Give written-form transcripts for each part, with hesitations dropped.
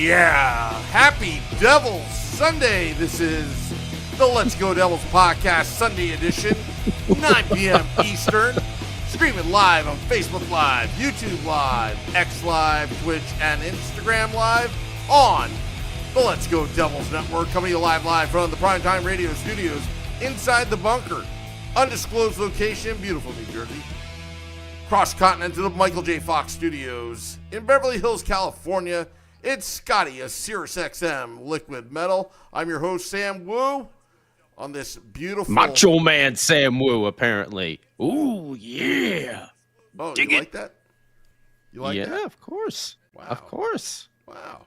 yeah. Happy Devils Sunday. This is the Let's Go Devils podcast Sunday edition, 9 p.m. Eastern. Streaming live on Facebook Live, YouTube Live, X Live, Twitch, and Instagram Live on the Let's Go Devils Network. Coming to you live from the Primetime Radio Studios inside the bunker. Undisclosed location, beautiful New Jersey. Cross-continent to the Michael J. Fox Studios in Beverly Hills, California. It's Scotty, a Sirius XM Liquid Metal. I'm your host, Sam Wu, on this beautiful... Macho Man Sam Wu, apparently. Ooh, yeah. Oh, Dig you it. like that? You like that? Yeah, of course. Wow. Of course. Wow.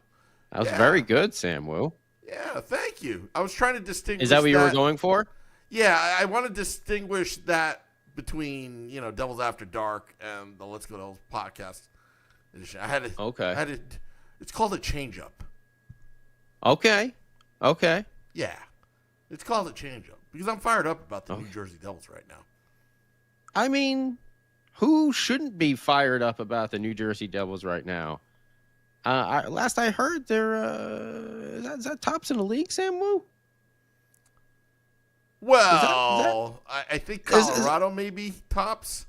That was very good, Sam Wu. Yeah, thank you. I was trying to distinguish Is that what you were going for? Yeah, I want to distinguish that between, Devils After Dark and the Let's Go Devils podcast edition. Okay. It's called a change-up. Okay. Yeah, it's called a change-up because I'm fired up about the New Jersey Devils right now. I mean, who shouldn't be fired up about the New Jersey Devils right now? Last I heard, they're is that tops in the league, Sam Wu? Well, I think Colorado maybe tops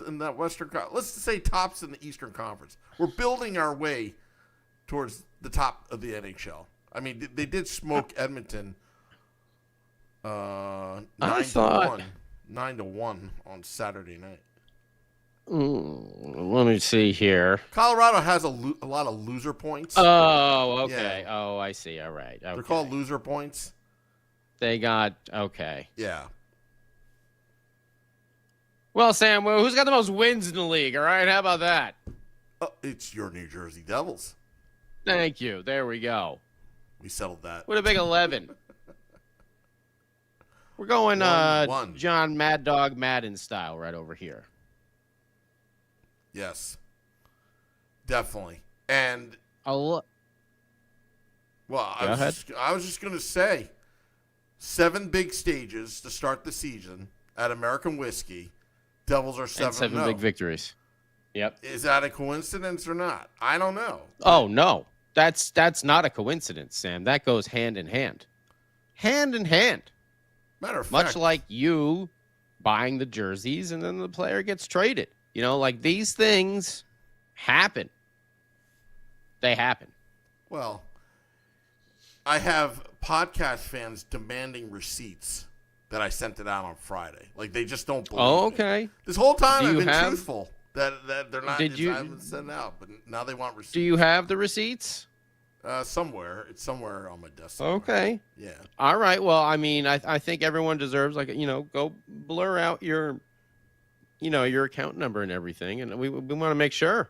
in that Western Conference. Let's just say tops in the Eastern Conference. We're building our way towards the top of the NHL. I mean, they did smoke Edmonton 9-1 on Saturday night. Let me see here. Colorado has a lot of loser points. Oh, okay. Yeah. Oh, I see. All right. Okay. They're called loser points. They got okay. Yeah. Well, Sam, who's got the most wins in the league? All right, how about that? It's your New Jersey Devils. Thank you. There we go. We settled that. What a big 11. We're going One. John Mad Dog Madden style right over here. Yes. Definitely. And Go ahead. I was just going to say 7 big stages to start the season at American Whiskey. Devils are 7-0. And 7 big victories. Yep. Is that a coincidence or not? I don't know. Oh, no. That's not a coincidence, Sam. That goes hand in hand. Hand in hand. Matter of fact. Much like you buying the jerseys and then the player gets traded. Like these things happen. They happen. Well, I have podcast fans demanding receipts that I sent it out on Friday. Like they just don't believe Oh, okay. it. This whole time Do I've you been have- truthful that they're not. Did you- I haven't sent out, but now they want receipts. Do you have the receipts? Somewhere. It's somewhere on my desk. Okay. Yeah. All right. Well, I mean, I think everyone deserves go blur out your account number and everything, and we want to make sure.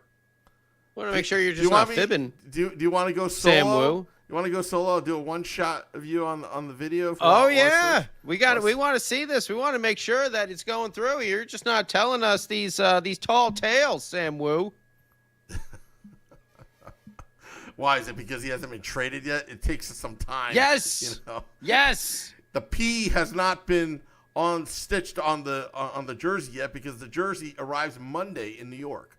We want to make sure you're just not fibbing. Do you want to go solo? Sam Wu. You want to go solo? Do a one shot of you on the video? Oh yeah, we got it. We want to see this. We want to make sure that it's going through. You're just not telling us these tall tales, Sam Wu. Why is it because he hasn't been traded yet? It takes some time. Yes. Yes. The P has not been stitched on the jersey yet because the jersey arrives Monday in New York.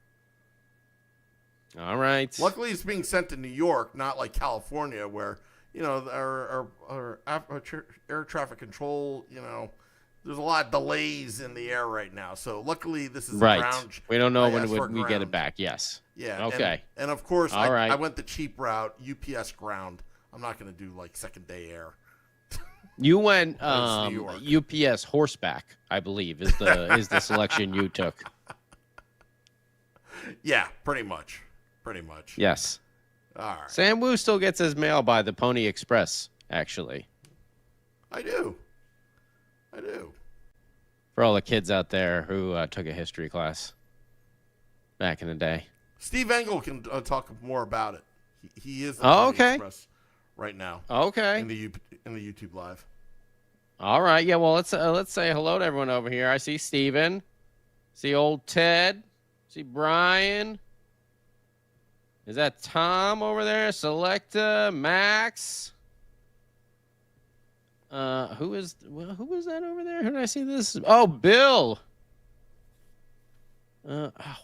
All right. Luckily, it's being sent to New York, not like California, where our air traffic control. There's a lot of delays in the air right now. So luckily, this is right. ground. We don't know when we get it back. Yes. Yeah. Okay. And of course, All right. I went the cheap route, UPS ground. I'm not going to do like second day air. You went New York. UPS horseback, I believe, is the selection you took. Yeah, pretty much. Yes. All right. Sam Wu still gets his mail by the Pony Express, actually. I do. For all the kids out there who took a history class back in the day. Steve Engel can talk more about it. He is the Oh, Pony okay. Express right now. Okay. In the YouTube live. All right. Yeah. Well, let's say hello to everyone over here. I see Steven. See old Ted. See Brian. Is that Tom over there? Selecta, Max. Who is that over there? Who did I see this? Oh, Bill.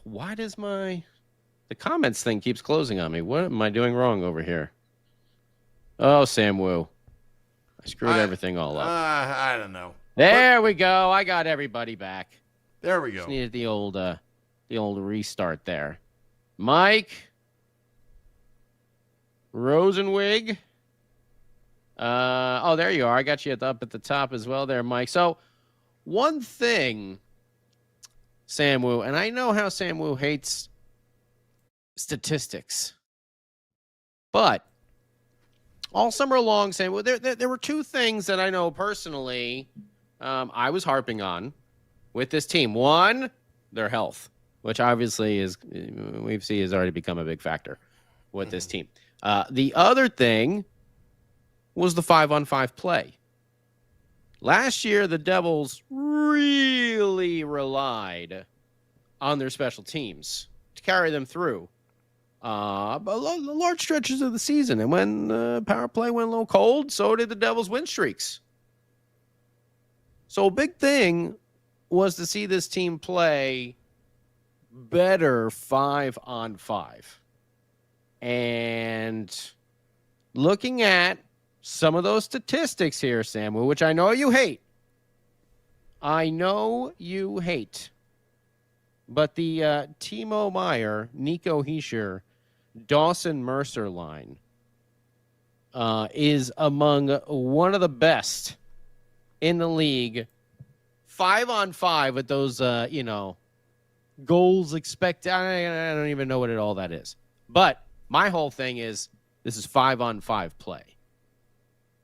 Why does my The comments thing keeps closing on me. What am I doing wrong over here? Oh, Sam Wu. I screwed everything all up. I don't know. There we go. I got everybody back. There we go. Just needed the old restart there. Mike Rosenwig. Oh, there you are. I got you up at the top as well there, Mike. So one thing, Sam Wu, and I know how Sam Wu hates statistics, but all summer long, Sam Wu, there were two things that I know personally I was harping on with this team. One, their health, which obviously has already become a big factor with this team. The other thing was the 5-on-5 play. Last year, the Devils really relied on their special teams to carry them through large stretches of the season. And when the power play went a little cold, so did the Devils' win streaks. So a big thing was to see this team play better 5-on-5. And looking at some of those statistics here, Samu, which I know you hate. But the Timo Meier, Nico Hischier, Dawson Mercer line is among one of the best in the league. 5-on-5 with those, goals expected. I don't even know what all that is. But my whole thing is this is 5-on-5 play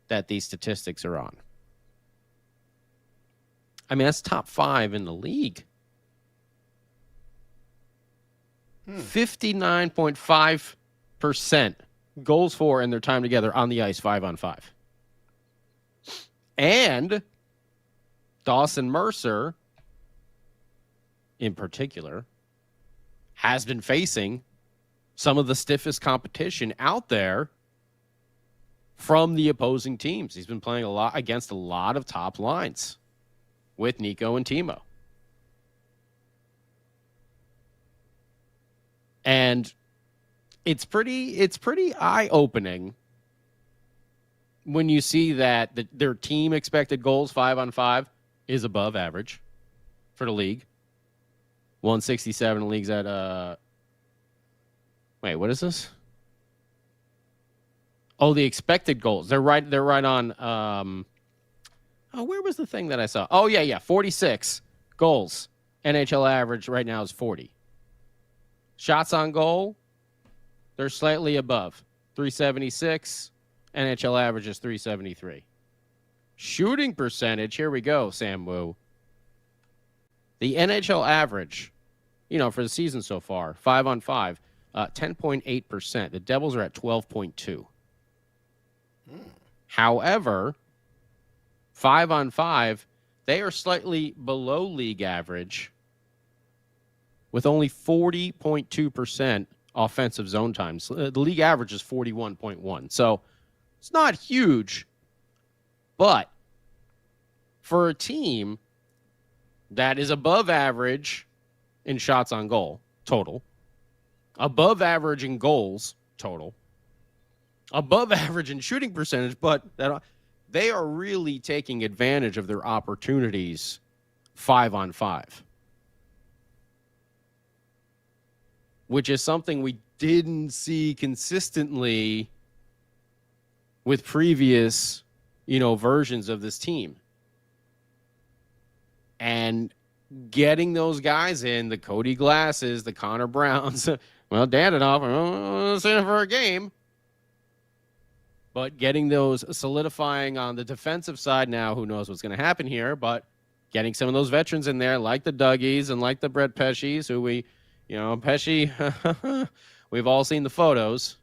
that these statistics are on. I mean, that's top 5 in the league. 59.5% goals for in their time together on the ice 5-on-5. And Dawson Mercer, in particular, has been facing some of the stiffest competition out there from the opposing teams. He's been playing a lot against a lot of top lines with Nico and Timo. And it's pretty eye-opening when you see that their team expected goals 5-on-5 is above average for the league. 167 leagues at wait, what is this? Oh, the expected goals. They're right on where was the thing that I saw? Oh, yeah, 46 goals. NHL average right now is 40. Shots on goal, they're slightly above. 376. NHL average is 373. Shooting percentage, here we go, Sam Wu. The NHL average, for the season so far, 5-on-5, 10.8%. The Devils are at 12.2. However, 5-on-5, they are slightly below league average with only 40.2% offensive zone times. The league average is 41.1. So it's not huge, but for a team that is above average in shots on goal total, above average in goals total, above average in shooting percentage, but that they are really taking advantage of their opportunities 5-on-5. Which is something we didn't see consistently with previous, versions of this team. And getting those guys in, the Cody Glasses, the Connor Browns, well, Dadanoff, I'm sitting for a game. But getting those solidifying on the defensive side now, who knows what's going to happen here, but getting some of those veterans in there, like the Dougies and like the Brett Pesci's, who Pesci, we've all seen the photos.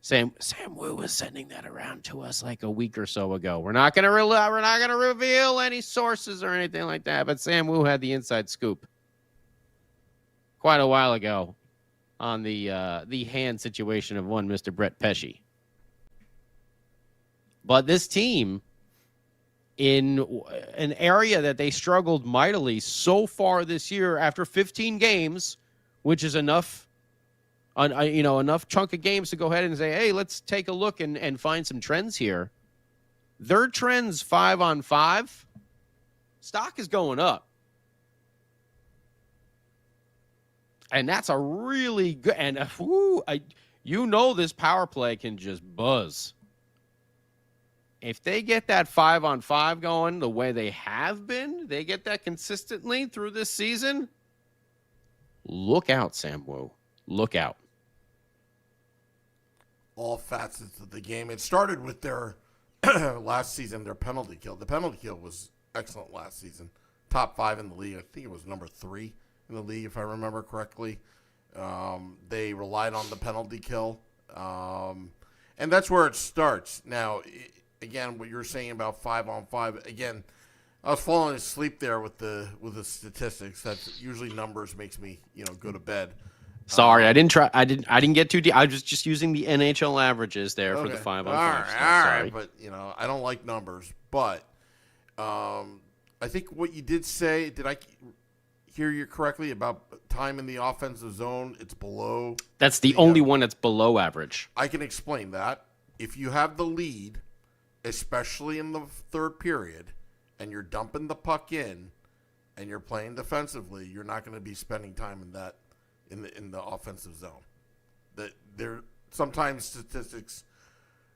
Sam Wu was sending that around to us like a week or so ago. We're not going to reveal any sources or anything like that, but Sam Wu had the inside scoop quite a while ago on the hand situation of one Mr. Brett Pesci. But this team, in an area that they struggled mightily so far this year after 15 games which is enough. Enough chunk of games to go ahead and say, hey, let's take a look and find some trends here. Their trends 5-on-5, stock is going up. And that's a really good, and this power play can just buzz. If they get that 5-on-5 going the way they have been, they get that consistently through this season, look out, Sam Wu. Look out. All facets of the game. It started with their last season, their penalty kill. The penalty kill was excellent last season. Top 5 in the league. I think it was number 3 in the league, if I remember correctly. They relied on the penalty kill. And that's where it starts. Now, again, what you're saying about 5-on-5, again, I was falling asleep there with the statistics. That's usually numbers makes me, go to bed. Sorry, I didn't get too deep. I was just using the NHL averages there for the 5-on-5. All right, but I don't like numbers. But I think what you did say, did I hear you correctly about time in the offensive zone? It's below. That's the only one that's below average. I can explain that. If you have the lead, especially in the third period, and you're dumping the puck in, and you're playing defensively, you're not going to be spending time in that. In the offensive zone, that there sometimes statistics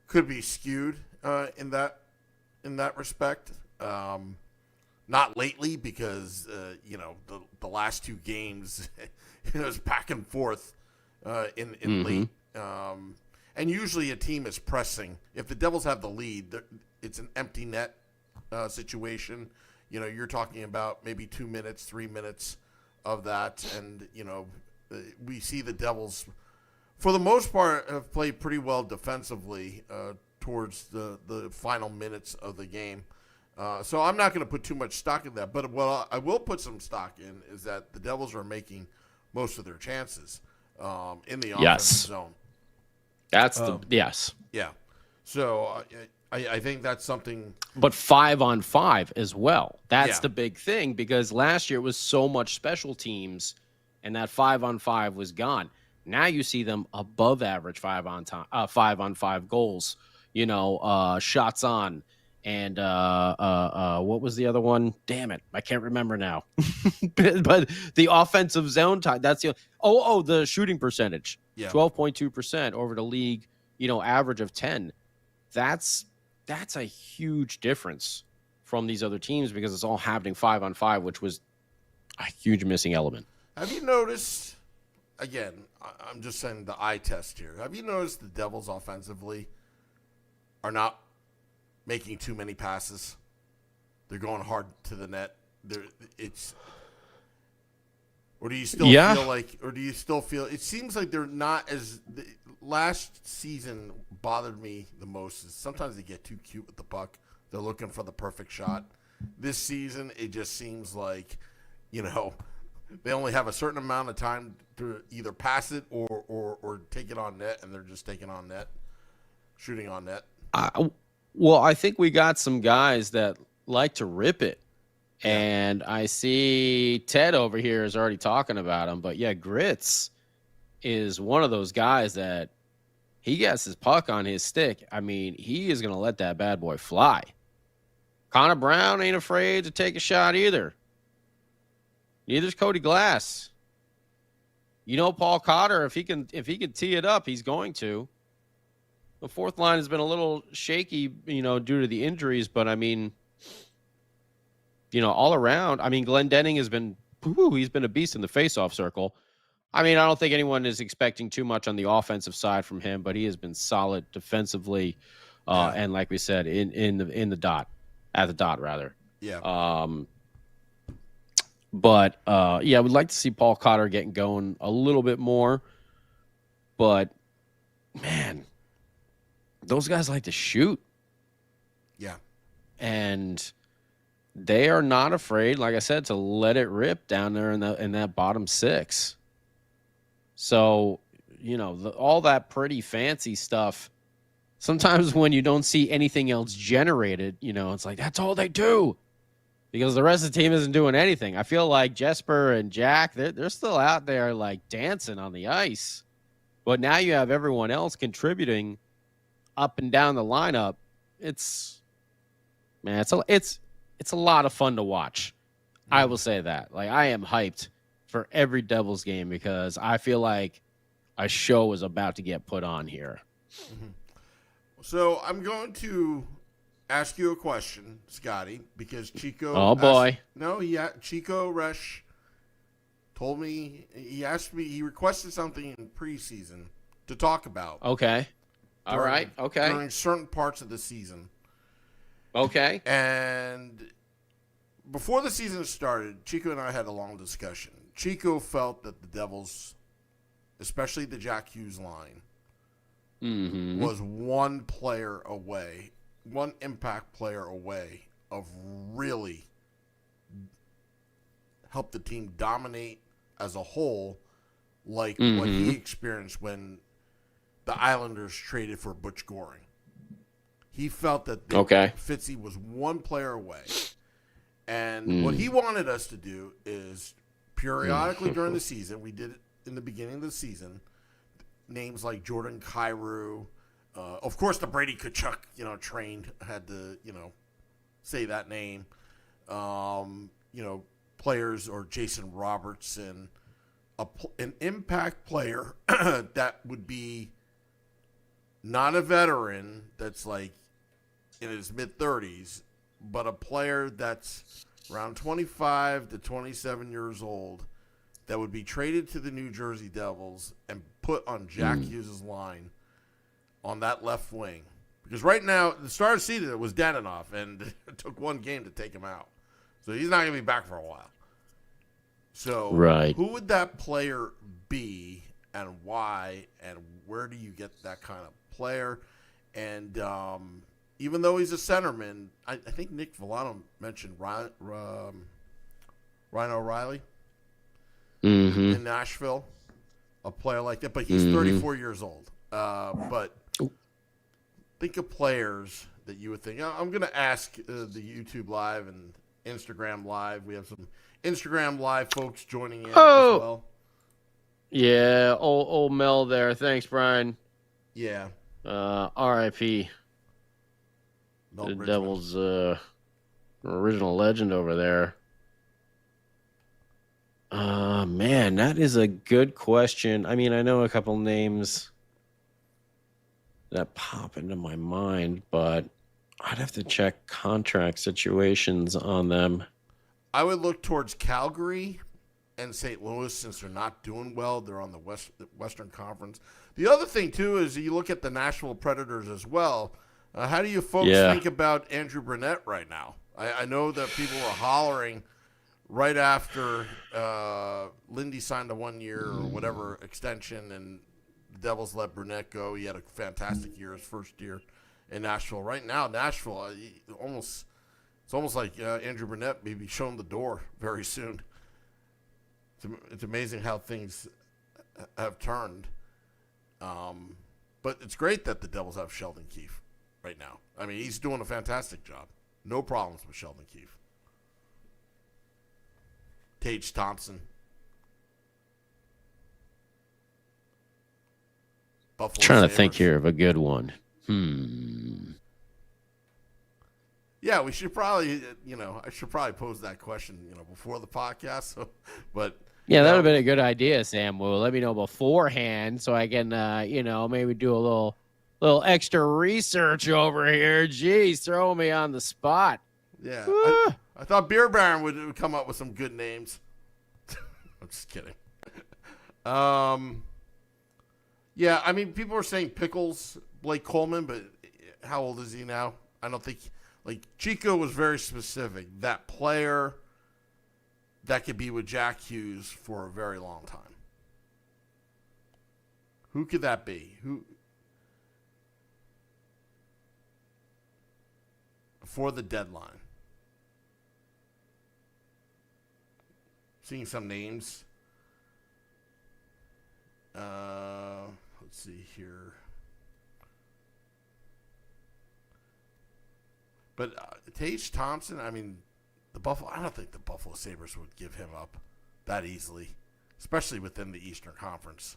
could be skewed in that respect. Not lately because the last 2 games it was back and forth in late, and usually a team is pressing. If the Devils have the lead, it's an empty net situation. You're talking about maybe 2 minutes, 3 minutes of that, and we see the Devils, for the most part, have played pretty well defensively towards the final minutes of the game. So I'm not going to put too much stock in that. But what I will put some stock in is that the Devils are making most of their chances in the offensive zone. That's yes. Yeah. So I think that's something. But 5-on-5 as well. That's the big thing, because last year it was so much special teams, and that 5-on-5 was gone. Now you see them above average 5-on-5 goals. Shots on, and what was the other one? Damn it, I can't remember now. But the offensive zone time. That's the shooting percentage. 12.2% over the league. Average of 10. That's a huge difference from these other teams, because it's all happening 5-on-5, which was a huge missing element. Have you noticed, again, I'm just saying the eye test here. Have you noticed the Devils offensively are not making too many passes? They're going hard to the net. Or do you still feel it seems like they're not as last season bothered me the most is sometimes they get too cute with the puck. They're looking for the perfect shot. This season, it just seems like, they only have a certain amount of time to either pass it or take it on net, and they're just taking on net, shooting on net. I think we got some guys that like to rip it. And I see Ted over here is already talking about him. But, Grits is one of those guys that he gets his puck on his stick. I mean, he is going to let that bad boy fly. Connor Brown ain't afraid to take a shot either. Neither's Cody Glass. Paul Cotter, if he can tee it up, he's going to. The fourth line has been a little shaky, due to the injuries, but I mean, all around, Glendening has been, he's been a beast in the faceoff circle. I don't think anyone is expecting too much on the offensive side from him, but he has been solid defensively, and like we said, in the dot, at the dot rather. Yeah. But we'd like to see Paul Cotter getting going a little bit more. But man, those guys like to shoot. Yeah. And they are not afraid, like I said, to let it rip down there in that bottom 6. So, all that pretty fancy stuff, sometimes when you don't see anything else generated, it's like, that's all they do. because the rest of the team isn't doing anything. I feel like Jesper and Jack, they're still out there like dancing on the ice. But now you have everyone else contributing up and down the lineup. It's a lot of fun to watch. I will say that. Like, I am hyped for every Devils game because I feel like a show is about to get put on here. Mm-hmm. So I'm going to ask you a question, Scotty, because Chico. Oh boy! Chico Resch told me he requested something in preseason to talk about. Okay. All right. Okay. During certain parts of the season. Okay. And before the season started, Chico and I had a long discussion. Chico felt that the Devils, especially the Jack Hughes line, was one impact player away of really help the team dominate as a whole, like what he experienced when the Islanders traded for Butch Goring. He felt that Fitzy was one player away. And what he wanted us to do is periodically during the season, we did it in the beginning of the season, names like Jordan Kyrou, of course the Brady Tkachuk, trained, had to, say that name. Players or Jason Robertson, an impact player that would be not a veteran that's like in his mid-30s, but a player that's around 25 to 27 years old that would be traded to the New Jersey Devils and put on Jack Hughes' line on that left wing. Because right now, the start of the season, it was Dadonov, and it took one game to take him out. So he's not going to be back for a while. So who would that player be and why, and where do you get that kind of player? And even though he's a centerman, I think Nick Villano mentioned Ryan O'Reilly in Nashville, a player like that. But he's 34 years old. But think of players that you would think. I'm going to ask the YouTube Live and Instagram Live. We have some Instagram Live folks joining in as well. Yeah, old Mel there. Thanks, Brian. Yeah. R.I.P. The Devils' original legend over there. Man, that is a good question. I mean, I know a couple names that pop into my mind, but I'd have to check contract situations on them. I would look towards Calgary and St. Louis since they're not doing well. They're on the Western Conference. The other thing, too, is you look at the Nashville Predators as well. How do you folks think about Andrew Brunette right now? I know that people were hollering right after Lindy signed a 1-year or whatever extension, and the Devils let Brunette go. He had a fantastic year, his first year in Nashville. Right now, Nashville, it's almost like Andrew Brunette may be shown the door very soon. It's amazing how things have turned. But it's great that the Devils have Sheldon Keefe right now. I mean, he's doing a fantastic job. No problems with Sheldon Keefe. Tage Thompson. Buffalo Trying Sabres. to think here of a good one. Yeah, we should probably, I should probably pose that question, before the podcast. So, but yeah, that would have been a good idea, Sam. Well, let me know beforehand so I can, maybe do a little extra research over here. Jeez, throwing me on the spot. Yeah, I thought Beer Baron would come up with some good names. I'm just kidding. Yeah, I mean, people are saying Pickles, Blake Coleman, but how old is he now? I don't think, Chico was very specific. That player that could be with Jack Hughes for a very long time. Who could that be? Who? Before the deadline. Seeing some names. Let's see here. But Tage Thompson, I mean, I don't think the Buffalo Sabres would give him up that easily, especially within the Eastern Conference.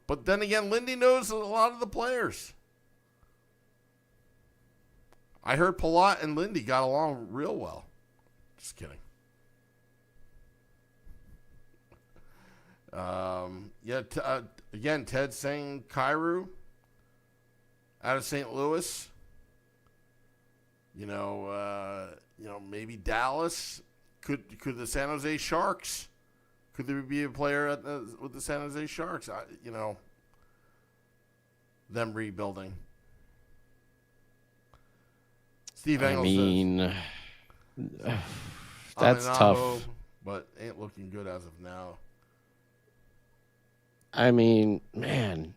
But then again, Lindy knows a lot of the players. I heard Palat and Lindy got along real well. Just kidding. Again, Ted saying Kyrou out of St. Louis. Maybe Dallas. Could the San Jose Sharks? Could there be a player with the San Jose Sharks? Them rebuilding. Steve Engels says, that's tough. But ain't looking good as of now. I mean, man,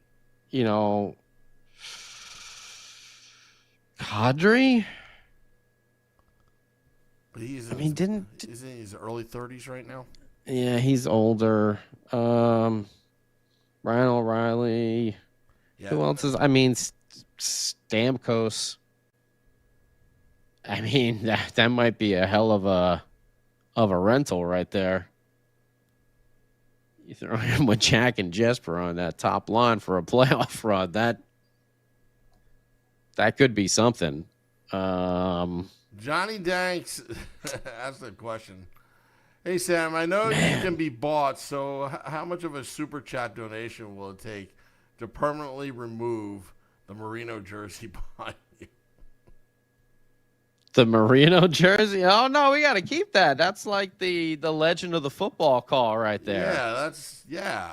Kadri? But isn't he in his early 30s right now? Yeah, he's older. Ryan O'Reilly. Yeah. Who else is? I mean, Stamkos. I mean, that might be a hell of a rental right there. You throw him with Jack and Jesper on that top line for a playoff run. That could be something. Johnny Danks asked a question. Hey, Sam, I know you can be bought, so how much of a super chat donation will it take to permanently remove the Marino jersey behind you? The Marino jersey? Oh, no, we got to keep that. That's like the legend of the football call right there. Yeah,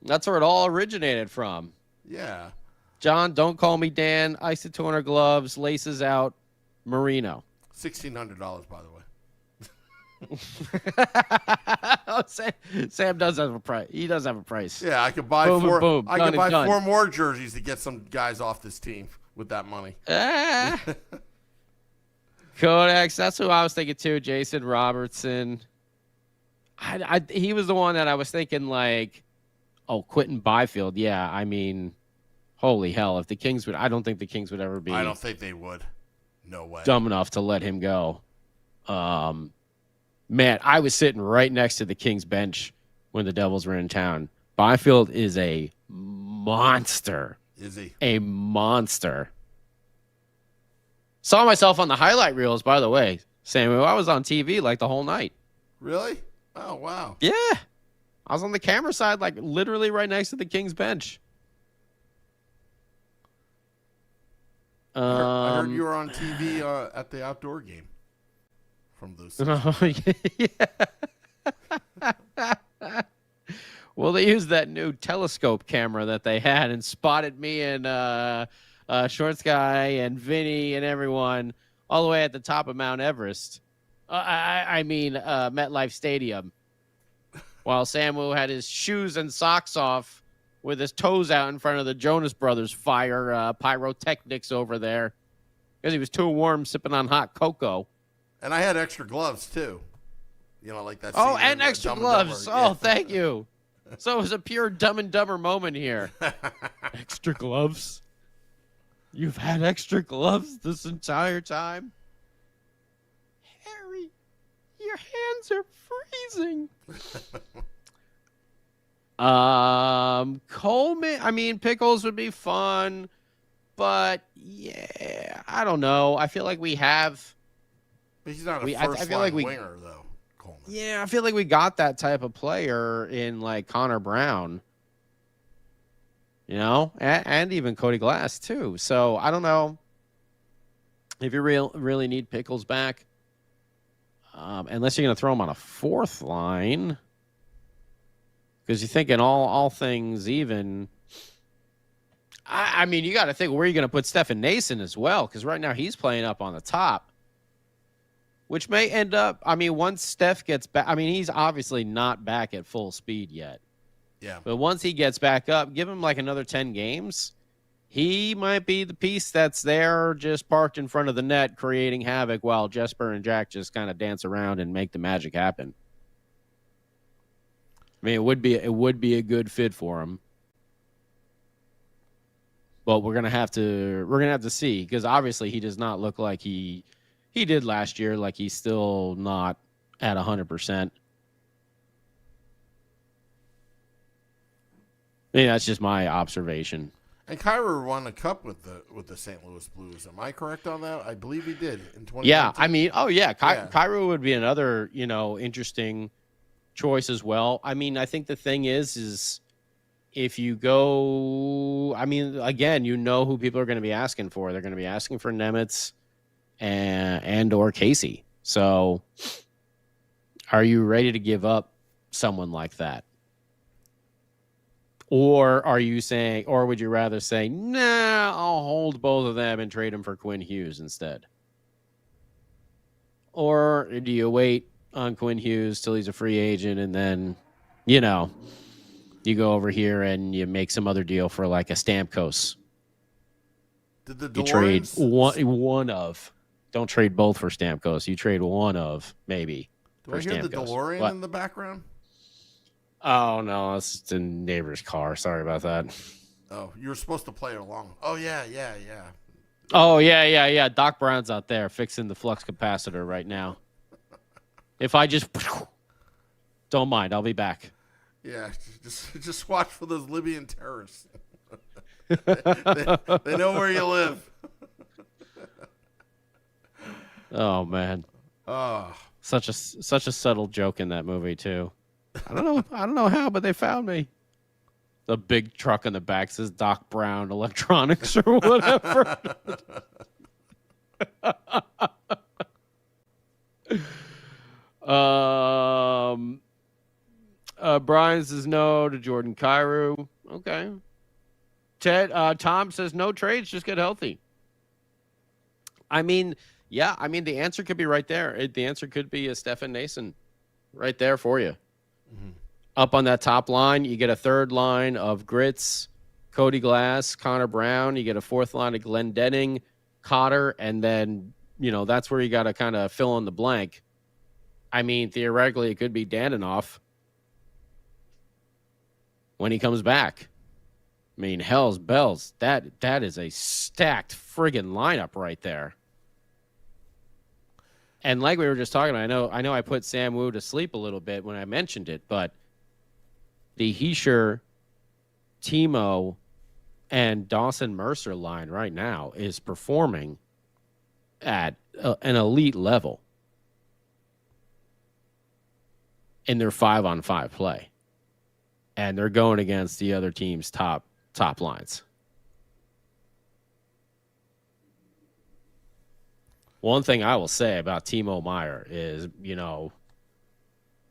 That's where it all originated from. Yeah. John, don't call me Dan. Isotoner gloves, laces out, Marino. $1,600, by the way. Sam does have a price. He does have a price. Yeah, I could buy four more jerseys to get some guys off this team with that money. Codex, that's who I was thinking too. Jason Robertson. He was the one that I was thinking Quentin Byfield. Yeah, I mean, holy hell! If the Kings would, I don't think the Kings would ever be. I don't think they would. No way. Dumb enough to let him go. Man, I was sitting right next to the Kings bench when the Devils were in town. Byfield is a monster. Is he? A monster. Saw myself on the highlight reels, by the way, Samuel. I was on TV the whole night. Really? Oh, wow. Yeah. I was on the camera side, literally right next to the Kings bench. I heard you were on TV at the outdoor game. From those. Yeah. Well, they used that new telescope camera that they had and spotted me and Shorts Guy and Vinny and everyone all the way at the top of Mount Everest. MetLife Stadium. While Samu had his shoes and socks off with his toes out in front of the Jonas Brothers fire pyrotechnics over there because he was too warm sipping on hot cocoa. And I had extra gloves, too. Like that. Oh, and extra gloves. Oh, thank you. So it was a pure Dumb and Dumber moment here. Extra gloves? You've had extra gloves this entire time? Harry, your hands are freezing. Coleman, Pickles would be fun. But, yeah, I don't know. I feel like we have... But he's not a first-line winger, though, Coleman. Yeah, I feel like we got that type of player in, Connor Brown. And even Cody Glass, too. So, I don't know if you really need Pickles back. Unless you're going to throw him on a fourth line. Because you're thinking all things even. You got to think, where are you going to put Stefan Nason as well? Because right now he's playing up on the top. Which may end up, once Steph gets back, he's obviously not back at full speed yet. Yeah. But once he gets back up, give him another 10 games. He might be the piece that's there just parked in front of the net creating havoc while Jesper and Jack just kind of dance around and make the magic happen. It would be a good fit for him. But we're gonna have to see, because obviously he does not look like he He did last year. Like, he's still not at 100%. I mean, that's just my observation. And Kyra won a cup with the St. Louis Blues. Am I correct on that? I believe he did in 2019. Yeah, I mean, Kyra would be another, interesting choice as well. I mean, I think the thing is if you go, I mean, again, who people are going to be asking for. They're going to be asking for Nemitz and or Casey. So are you ready to give up someone like that? Or are you saying, or would you rather say, nah, I'll hold both of them and trade them for Quinn Hughes instead? Or do you wait on Quinn Hughes till he's a free agent and then, you go over here and you make some other deal for like a Stamkos? Did the you trade one of. Don't trade both for Stamkos. You trade one of, maybe. Do I hear the DeLorean in the background? Oh, no, it's the neighbor's car. Sorry about that. Oh, you were supposed to play it along. Oh, yeah. Oh, yeah. Doc Brown's out there fixing the flux capacitor right now. If I just... Don't mind, I'll be back. Yeah, just watch for those Libyan terrorists. they know where you live. Oh, man. Oh. Such a subtle joke in that movie, too. I don't know how, but they found me. The big truck in the back says Doc Brown Electronics or whatever. Brian says no to Jordan Kyrou. Okay. Tom says no trades, just get healthy. I mean, the answer could be right there. The answer could be a Stefan Nason right there for you. Mm-hmm. Up on that top line, you get a third line of Grits, Cody Glass, Connor Brown. You get a fourth line of Glenn Denning, Cotter, and then, that's where you got to kind of fill in the blank. I mean, theoretically, it could be Danilov when he comes back. I mean, hell's bells. That is a stacked friggin' lineup right there. And like we were just talking about, I know I put Sam Wu to sleep a little bit when I mentioned it, but the Hischier, Timo, and Dawson Mercer line right now is performing at an elite level in their 5-on-5 play. And they're going against the other team's top lines. One thing I will say about Timo Meier is,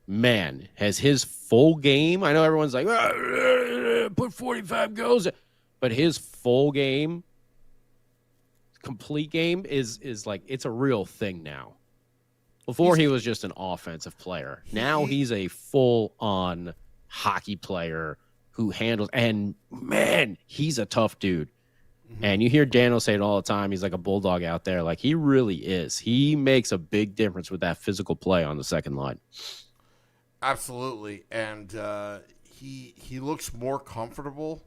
man, has his full game. I know everyone's like, put 45 goals, but his full game, complete game is like, it's a real thing now. Before he was just an offensive player. Now he's a full-on hockey player who handles, and man, he's a tough dude. Mm-hmm. And you hear Daniel say it all the time. He's like a bulldog out there. Like, he really is. He makes a big difference with that physical play on the second line. Absolutely. And he looks more comfortable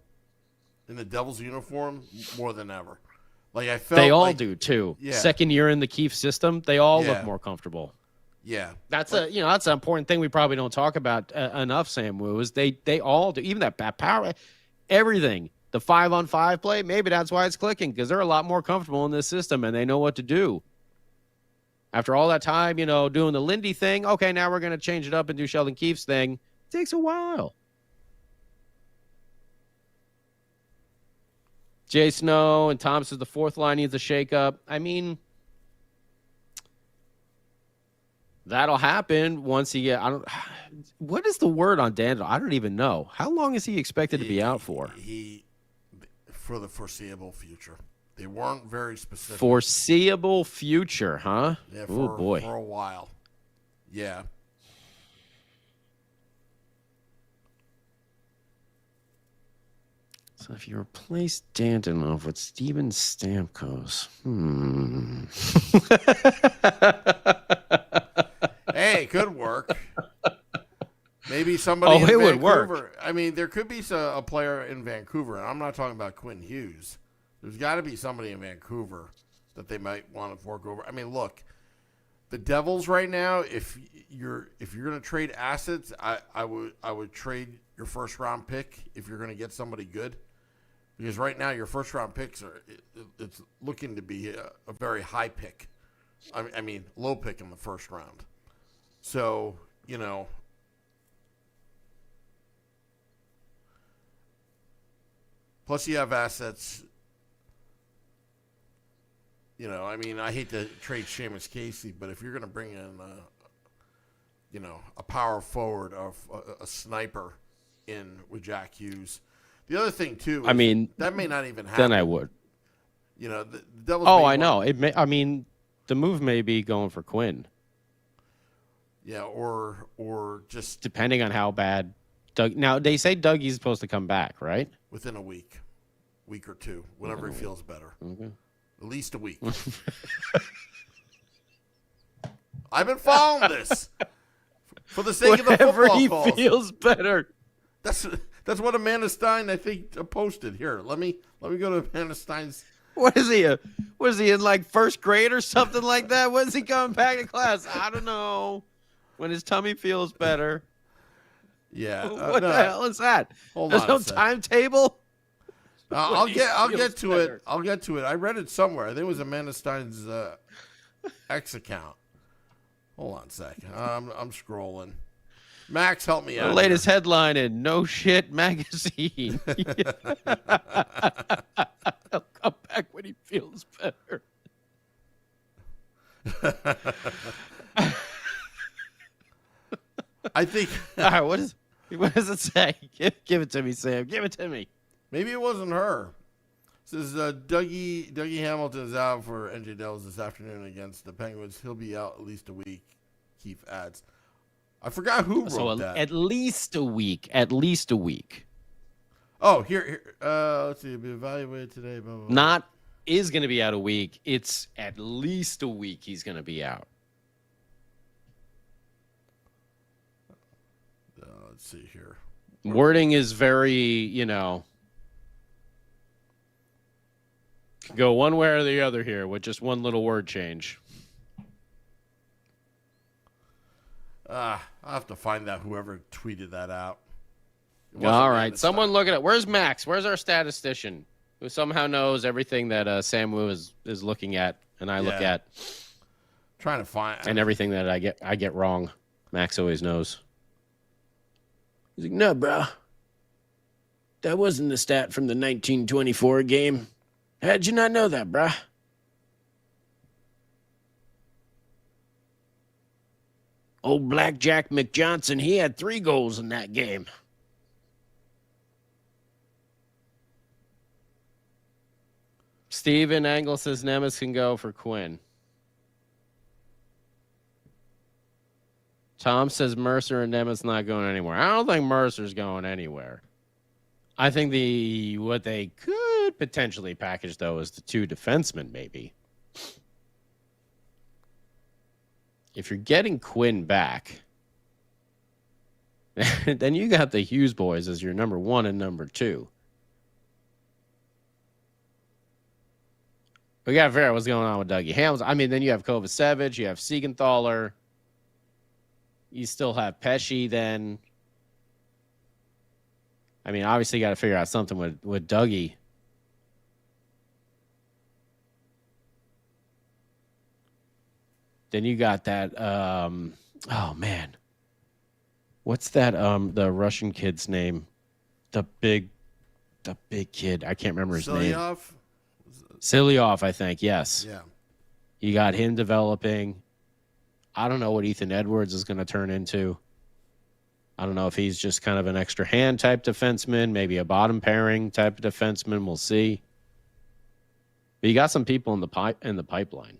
in the Devils uniform more than ever. Like, I felt they all do too. Yeah. Second year in the Keefe system, they all look more comfortable. Yeah. That's that's an important thing we probably don't talk about enough, Sam Wu, is they all do. Even that power, everything. The 5-on-5 play, maybe that's why it's clicking, because they're a lot more comfortable in this system and they know what to do. After all that time, doing the Lindy thing, okay, now we're going to change it up and do Sheldon Keefe's thing. It takes a while. Jay Snow and Tom says the fourth line needs a shakeup. I mean, that'll happen once he what is the word on Daniel? I don't even know. How long is he expected to be out for? For the foreseeable future. They weren't very specific. Foreseeable future, huh? Yeah, boy. For a while. Yeah. So if you replace Danilov with Steven Stamkos, Hey, it could work. Maybe somebody in it Vancouver. Would work. I mean, there could be a player in Vancouver, and I'm not talking about Quinn Hughes. There's got to be somebody in Vancouver that they might want to fork over. I mean, look, the Devils right now, if you're going to trade assets, I would trade your first round pick if you're going to get somebody good, because right now your first round picks it's looking to be a very high pick. I mean low pick in the first round. So plus you have assets. I mean, I hate to trade Seamus Casey, but if you're going to bring in, a power forward of a sniper in with Jack Hughes, the other thing too, I mean, that may not even happen. Then I would. The Devils. Oh, I know. It may. I mean, the move may be going for Quinn. Yeah, or just depending on how bad Doug. Now they say Dougie's supposed to come back, right? Within a week or two, whenever he feels better. Okay. At least a week. I've been following this for the sake of the football he calls. Feels better. That's what Amanda Stein I think posted. Here, let me go to Amanda Stein's. What is he? Was he in like first grade or something like that? When's he coming back to class? I don't know. When his tummy feels better. Yeah. What the hell is that? Hold There's on no timetable. I'll get to it. I'll get to it. I read it somewhere. I think it was Amanda Stein's X account. Hold on a second. I'm scrolling. Max, help me out. The latest headline in No Shit magazine. He'll come back when he feels better. I think. All right, what does it say? Give it to me, Sam. Give it to me. Maybe it wasn't her. It says Dougie Hamilton is out for NJ Devils this afternoon against the Penguins. He'll be out at least a week. Keith adds. I forgot who wrote that. At least a week. At least a week. Oh, here. Let's see. It'll be evaluated today. Blah, blah, blah. Not is going to be out a week. It's at least a week he's going to be out. Let's see here. Wording is very, go one way or the other here with just one little word change. I'll have to find out whoever tweeted that out. All right. Someone look at it. Where's Max? Where's our statistician who somehow knows everything that Sam Wu is looking at and I look at? Trying to find. And everything that I get wrong. Max always knows. He's like, no, bro. That wasn't the stat from the 1924 game. How'd you not know that, bro? Old Blackjack McJohnson, he had 3 goals in that game. Steven Angle says Nemes can go for Quinn. Tom says Mercer and Nemes not going anywhere. I don't think Mercer's going anywhere. I think what they could potentially package, though, is the 2 defensemen, maybe. If you're getting Quinn back, then you got the Hughes boys as your number 1 and number 2. We got to figure out what's going on with Dougie Hamilton. I mean, then you have Kovacevic, you have Siegenthaler. You still have Pesci then. I mean, obviously you got to figure out something with Dougie. Then you got that, oh, man. What's that, the Russian kid's name? The big kid. I can't remember his name. Silyov, I think, yes. Yeah. You got him developing. I don't know what Ethan Edwards is going to turn into. I don't know if he's just kind of an extra hand type defenseman, maybe a bottom pairing type of defenseman. We'll see. But you got some people in the pipeline.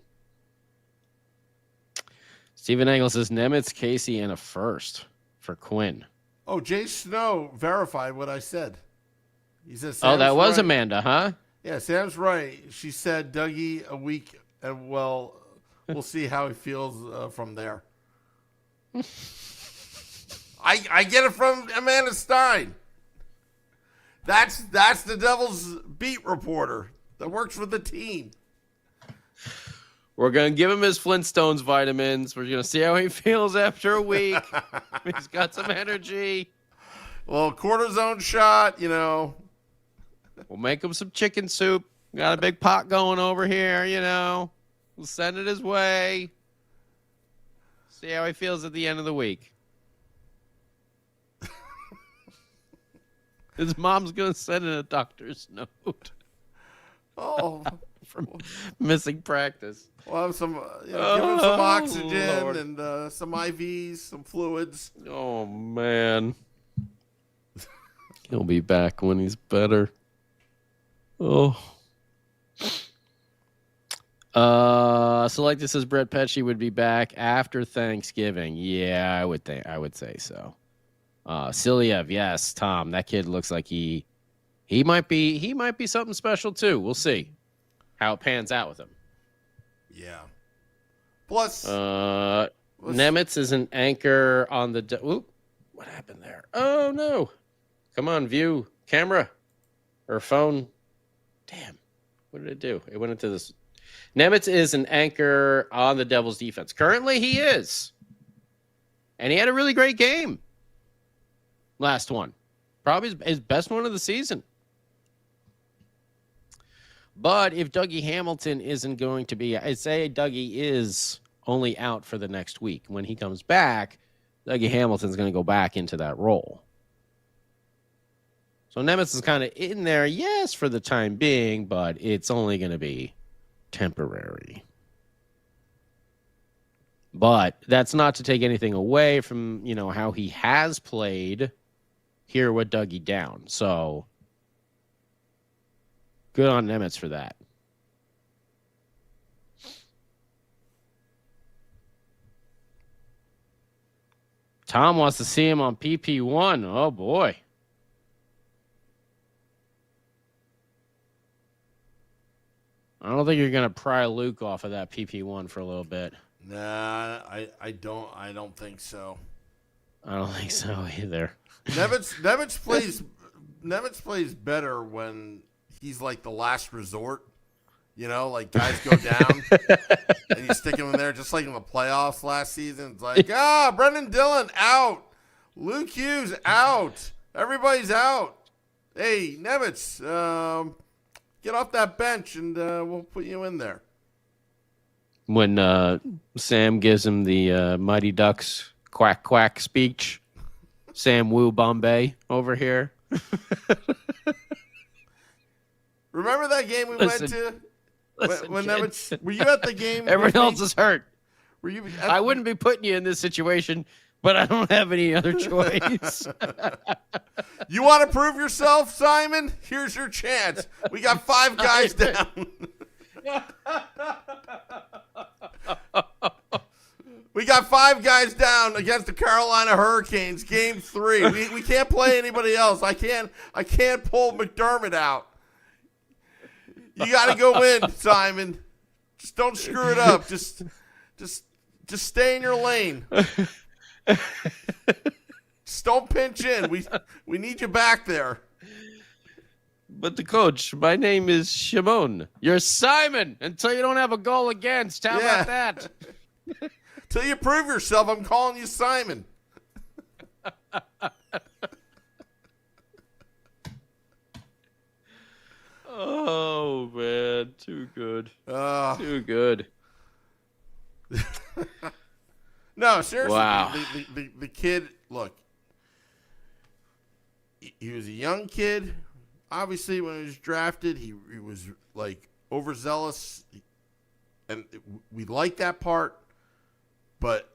Steven Angle says Nemitz, Casey, and a first for Quinn. Oh, Jay Snow verified what I said. He says, "Oh, that was right. Amanda, huh?" Yeah, Sam's right. She said Dougie a week, and we'll see how he feels from there. I get it from Amanda Stein. That's the Devils beat reporter that works for the team. We're going to give him his Flintstones vitamins. We're going to see how he feels after a week. He's got some energy. A little cortisone shot, you know. We'll make him some chicken soup. Got a big pot going over here, you know. We'll send it his way. See how he feels at the end of the week. His mom's going to send in a doctor's note. Oh. From missing practice. We'll have some, give him some oxygen Lord. And some IVs, some fluids. Oh, man. He'll be back when he's better. Oh. Selected says Brett Pesci would be back after Thanksgiving. Yeah, I would say so. Siliev, yes, Tom. That kid looks like he might be something special too. We'll see how it pans out with him. Yeah. Plus, Nemitz is an anchor on the. Oop, what happened there? Oh no! Come on, view camera or phone. Damn, what did it do? It went into this. Nemitz is an anchor on the Devils' defense. Currently, he is, and he had a really great game. Last one, probably his best one of the season. But if Dougie Hamilton isn't going to be, I'd say Dougie is only out for the next week. When he comes back, Dougie Hamilton's going to go back into that role. So Nemitz is kind of in there, yes, for the time being, but it's only going to be temporary. But that's not to take anything away from, how he has played here with Dougie down. So good on Nemitz for that. Tom wants to see him on PP1. Oh, boy. I don't think you're going to pry Luke off of that PP1 for a little bit. Nah, I don't think so. I don't think so either. Nemitz plays better when he's like the last resort. Like guys go down and you stick him in there, just like in the playoffs last season. It's like, Brendan Dillon out. Luke Hughes out. Everybody's out. Hey, Nemitz, get off that bench and we'll put you in there. When Sam gives him the Mighty Ducks quack quack speech, Sam Woo Bombay over here. Remember that game we went to? When Nemitz, were you at the game? Everyone else is hurt. Were you? I wouldn't be putting you in this situation, but I don't have any other choice. You want to prove yourself, Simon? Here's your chance. We got 5 guys down. We got 5 guys down against the Carolina Hurricanes, Game 3. We can't play anybody else. I can't pull McDermott out. You got to go in, Simon. Just don't screw it up. Just stay in your lane. Just don't pinch in. We need you back there. But the coach, my name is Shimon. You're Simon until you don't have a goal against. How about that? Till you prove yourself, I'm calling you Simon. Oh, man. Too good. Too good. No, seriously. Wow. The kid, look, he was a young kid. Obviously, when he was drafted, he was, like, overzealous. And we like that part. But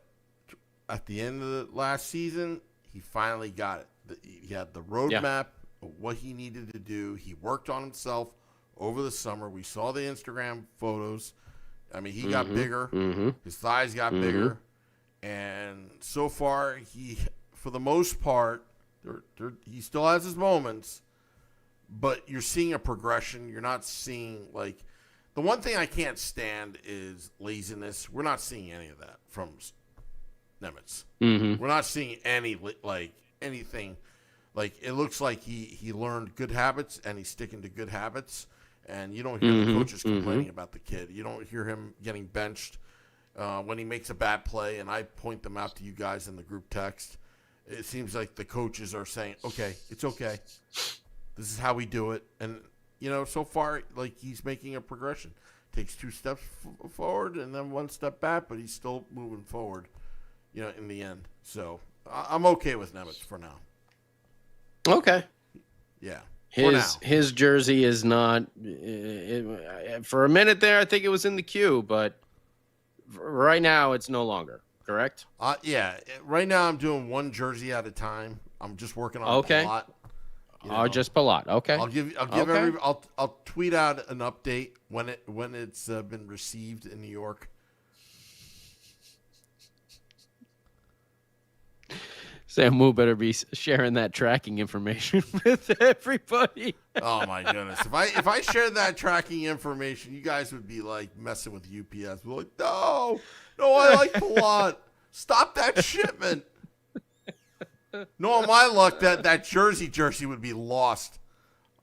at the end of the last season, he finally got it. He had the roadmap of what he needed to do. He worked on himself over the summer. We saw the Instagram photos. I mean, he got bigger. His thighs got bigger. And so far, he, for the most part, he still has his moments. But you're seeing a progression. You're not seeing, like, the one thing I can't stand is laziness. We're not seeing any of that from Nemitz. We're not seeing anything. Like, it looks like he learned good habits and he's sticking to good habits. And you don't hear the coaches complaining about the kid. You don't hear him getting benched when he makes a bad play, and I point them out to you guys in the group text. It seems like the coaches are saying, okay, it's okay. This is how we do it. And, so far, like, he's making a progression. Takes 2 steps forward and then 1 step back, but he's still moving forward, in the end. So I'm okay with Nemitz for now. Okay. Yeah. His jersey is not for a minute there. I think it was in the queue, but right now it's no longer. Correct? Yeah. Right now I'm doing 1 jersey at a time. I'm just working on a lot. Just Palat. Okay. I'll tweet out an update when it's been received in New York. Sam Wu better be sharing that tracking information with everybody. Oh my goodness! If I shared that tracking information, you guys would be like messing with UPS. We're like, no, I like Palat. Stop that shipment. No, on my luck, that jersey would be lost.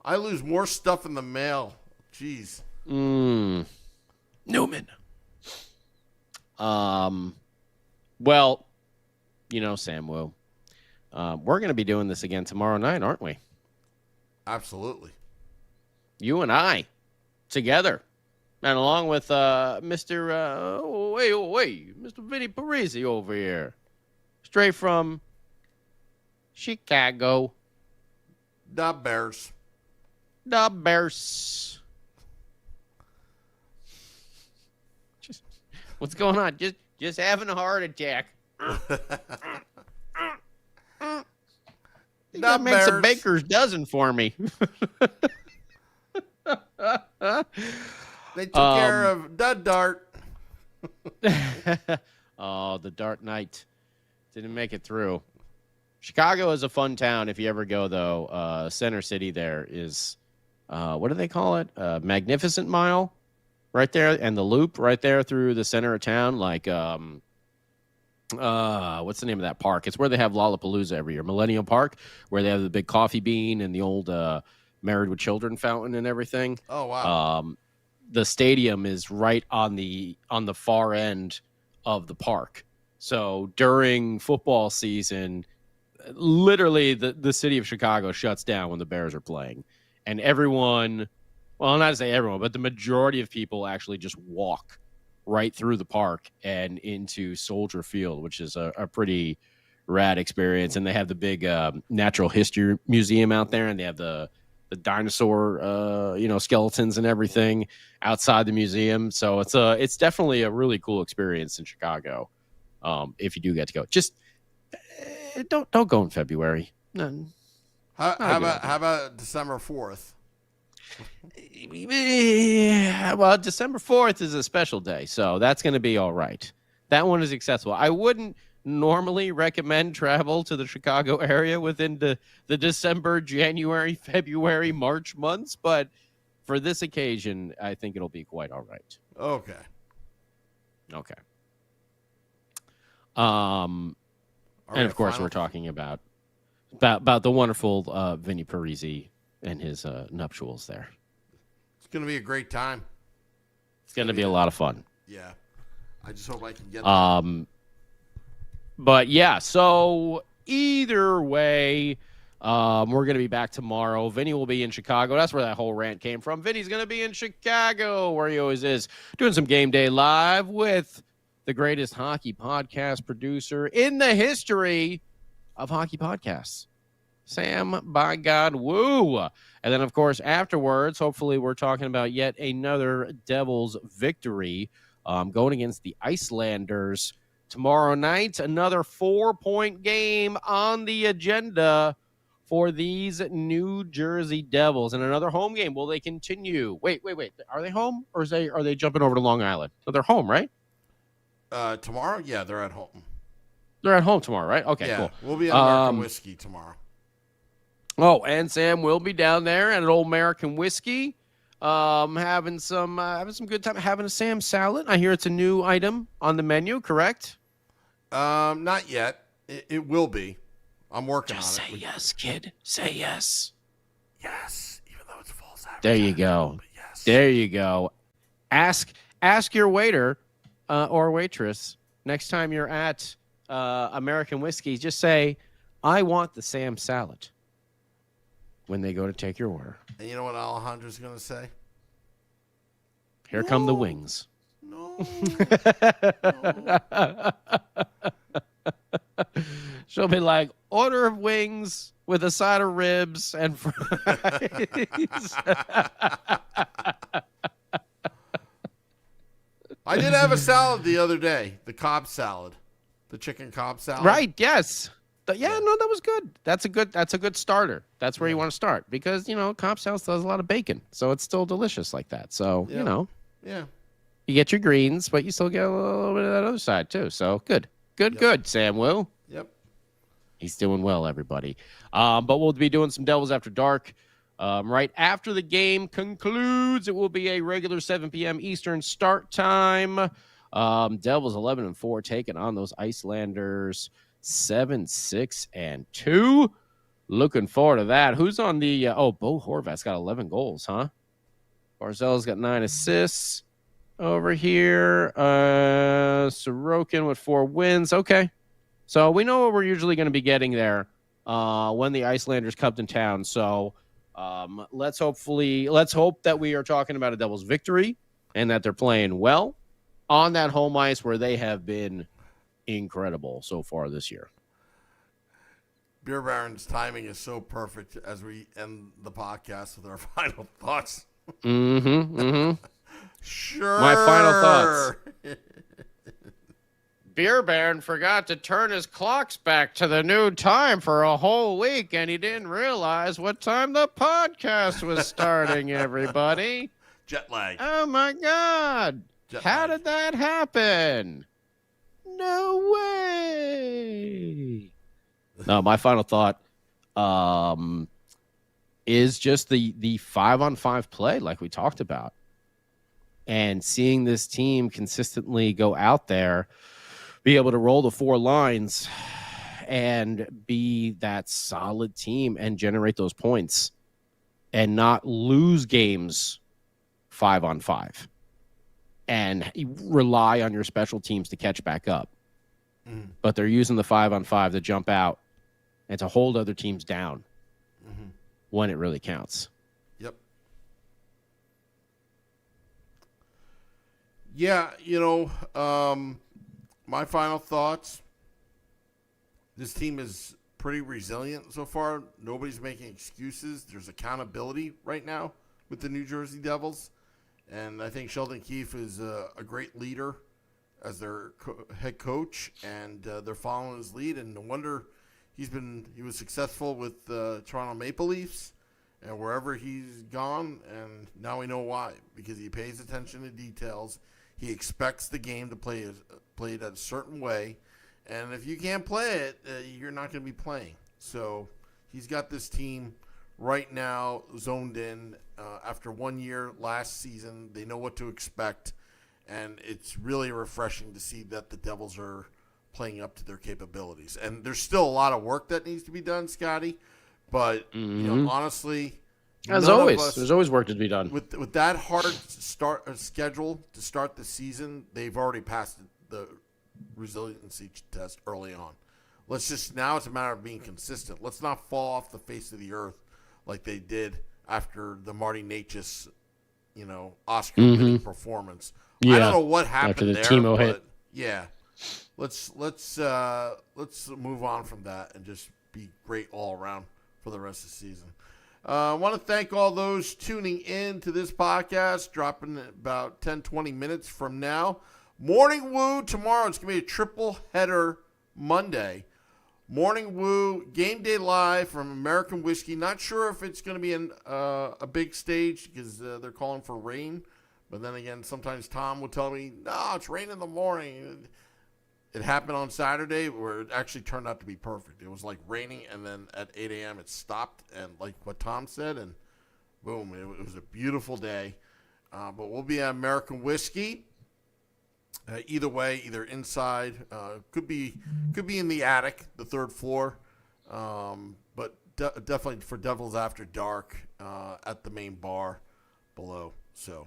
I lose more stuff in the mail. Jeez. Newman. Well, Sam Wu. We're going to be doing this again tomorrow night, aren't we? Absolutely. You and I together. And along with Mr. Mr. Vinny Parisi over here. Straight from Chicago. The Bears. What's going on? Just having a heart attack. You gotta make some baker's dozen for me. They took care of the dart. Oh, the Dark Knight. Didn't make it through. Chicago is a fun town if you ever go, though. Center City there is, what do they call it? Magnificent Mile right there. And the loop right there through the center of town. Like, what's the name of that park? It's where they have Lollapalooza every year. Millennium Park, where they have the big coffee bean and the old Married with Children fountain and everything. Oh, wow. The stadium is right on the far end of the park. So during football season, literally the city of Chicago shuts down when the Bears are playing. And everyone, well, not to say everyone, but the majority of people actually just walk right through the park and into Soldier Field, which is a pretty rad experience. And they have the big natural history museum out there, and they have the dinosaur, skeletons and everything outside the museum. So it's definitely a really cool experience in Chicago. If you do get to go, just don't go in February. How about December 4th? Well, December 4th is a special day, so that's going to be all right. That one is accessible. I wouldn't normally recommend travel to the Chicago area within the December, January, February, March months, but for this occasion, I think it'll be quite all right. Okay. And of course, we're talking about the wonderful Vinny Parisi and his nuptials there. It's going to be a great time. It's going to be a lot of fun. Yeah. I just hope I can get there. But yeah, so either way, we're going to be back tomorrow. Vinny will be in Chicago. That's where that whole rant came from. Vinny's going to be in Chicago, where he always is, doing some Game Day Live with the greatest hockey podcast producer in the history of hockey podcasts, Sam by God Woo. And then, of course, afterwards, hopefully we're talking about yet another Devils victory going against the Icelanders tomorrow night. Another 4-point game on the agenda for these New Jersey Devils, and another home game. Will they continue? Wait. Are they home, or are they jumping over to Long Island? So they're home, right? Tomorrow? Yeah, they're at home. They're at home tomorrow, right? Okay, yeah, cool. We'll be at American Whiskey tomorrow. Oh, and Sam will be down there at an old American Whiskey, having some good time, having a Sam salad. I hear it's a new item on the menu, correct? Not yet. It will be. I'm working Just on it. Say yes, kid. Say yes. Yes, even though it's false advertising. There you go. Yes. There you go. Ask your waiter or waitress next time you're at American Whiskey. Just say, "I want the Sam salad." When they go to take your order. And you know what Alejandro's going to say? Here come the wings. No. She'll be like, order of wings with a side of ribs and fries. I did have a salad the other day, the Cobb salad, the chicken Cobb salad. Right, yes. No, that was good. That's a good starter. That's where you want to start because, Cobb salad does a lot of bacon, so it's still delicious like that. So, Yeah. You get your greens, but you still get a little bit of that other side too. So, good, Sam Wu. Yep. He's doing well, everybody. But we'll be doing some Devils After Dark right after the game concludes. It will be a regular 7 p.m. Eastern start time. Devils 11-4 taking on those Icelanders 7-6-2. Looking forward to that. Who's on the? Bo Horvat's got 11 goals, huh? Barzell's got 9 assists over here. Sorokin with 4 wins. Okay. So we know what we're usually going to be getting there when the Icelanders come to town. So let's hope that we are talking about a Devils victory and that they're playing well on that home ice where they have been incredible so far this year. Beer Baron's timing is so perfect as we end the podcast with our final thoughts. Sure. My final thoughts. Beer Baron forgot to turn his clocks back to the new time for a whole week, and he didn't realize what time the podcast was starting, everybody. Jet lag. Oh, my God. How did that happen? No way. No, my final thought is just the 5-on-5 play like we talked about. And seeing this team consistently go out there, be able to roll the 4 lines and be that solid team and generate those points and not lose games 5-on-5 and rely on your special teams to catch back up. But they're using the 5-on-5 to jump out and to hold other teams down when it really counts. Yep. Yeah, my final thoughts. This team is pretty resilient so far. Nobody's making excuses. There's accountability right now with the New Jersey Devils. And I think Sheldon Keefe is a great leader as their head coach, and they're following his lead. And no wonder he was successful with the Toronto Maple Leafs and wherever he's gone. And now we know why, because he pays attention to details. He expects the game to play it a certain way. And if you can't play it, you're not going to be playing. So he's got this team right now zoned in. After 1 year last season, they know what to expect. And it's really refreshing to see that the Devils are playing up to their capabilities. And there's still a lot of work that needs to be done, Scotty. But, honestly, as always, there's always work to be done. With that hard schedule to start the season, they've already passed the resiliency test early on. Now it's a matter of being consistent. Let's not fall off the face of the earth like they did after the Marty Necas, Oscar-winning performance. Yeah. I don't know what happened after the there, Timo but hit. Yeah, let's move on from that and just be great all around for the rest of the season. I want to thank all those tuning in to this podcast, dropping about 10, 20 minutes from now. Morning Woo tomorrow. It's going to be a triple header Monday. Morning Woo, game day live from American Whiskey. Not sure if it's going to be a big stage because they're calling for rain. But then again, sometimes Tom will tell me, no, it's rain in the morning. It happened on Saturday where it actually turned out to be perfect. It was like raining, and then at 8 a.m. it stopped, and like what Tom said, and boom, it was a beautiful day. But we'll be at American Whiskey. Either way, either inside, could be in the attic, the 3rd floor, but definitely for Devils After Dark at the main bar. below. So,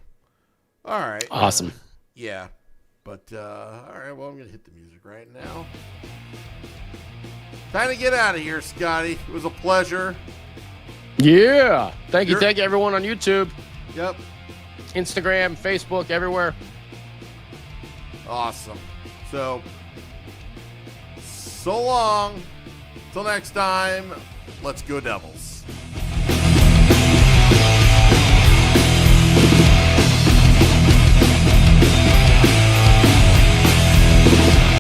all right. Awesome. Yeah. But, all right, well, I'm going to hit the music right now. Time to get out of here, Scotty. It was a pleasure. Yeah. Thank you, everyone on YouTube, Yep. Instagram, Facebook, everywhere. Awesome. So long. Till next time, let's go Devils.